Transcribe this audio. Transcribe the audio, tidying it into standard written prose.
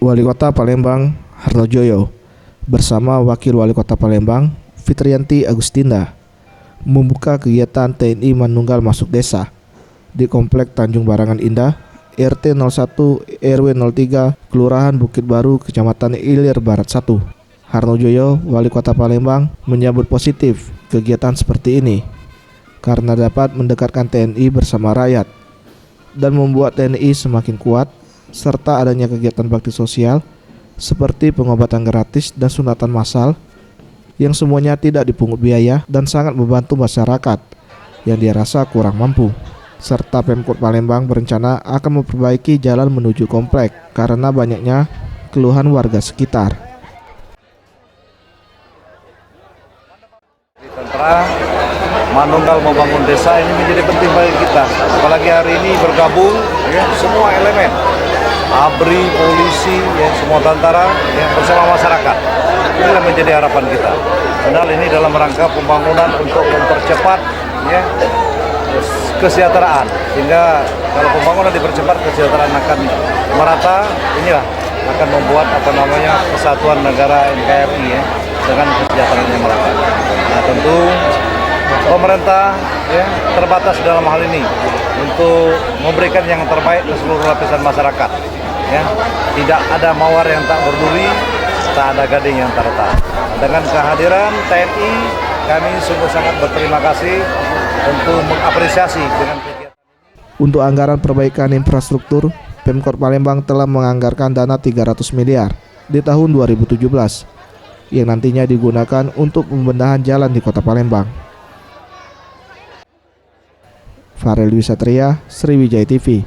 Wali Kota Palembang Harnojoyo bersama Wakil Wali Kota Palembang Fitriyanti Agustinda membuka kegiatan TNI Manunggal Masuk Desa di Komplek Tanjung Barangan Indah, RT 01 RW 03, Kelurahan Bukit Baru, Kecamatan Ilir Barat 1. Harnojoyo, Wali Kota Palembang, menyambut positif kegiatan seperti ini karena dapat mendekatkan TNI bersama rakyat dan membuat TNI semakin kuat, serta adanya kegiatan bakti sosial seperti pengobatan gratis dan sunatan massal yang semuanya tidak dipungut biaya dan sangat membantu masyarakat yang dirasa kurang mampu. Serta Pemkot Palembang berencana akan memperbaiki jalan menuju komplek karena banyaknya keluhan warga sekitar. Tentara Manunggal membangun desa ini menjadi penting bagi kita, apalagi hari ini bergabung ya, semua elemen, ABRI, polisi, ya, semua tentara ya, bersama masyarakat. Inilah menjadi harapan kita. Padahal ini dalam rangka pembangunan untuk mempercepat ya, kesejahteraan, sehingga kalau pembangunan dipercepat, kesejahteraan akan merata. Inilah akan membuat kesatuan negara NKRI ya, dengan kesejahteraan yang merata. Nah, tentu pemerintah ya, terbatas dalam hal ini untuk memberikan yang terbaik ke seluruh lapisan masyarakat. Ya, tidak ada mawar yang tak berduri, tak ada gading yang tak retak. Dengan kehadiran TNI, kami sungguh sangat berterima kasih untuk mengapresiasi dengan kegiatan. Untuk anggaran perbaikan infrastruktur, Pemkot Palembang telah menganggarkan dana 300 miliar di tahun 2017 yang nantinya digunakan untuk pembenahan jalan di Kota Palembang. Farel Wisatria, Sriwijaya TV.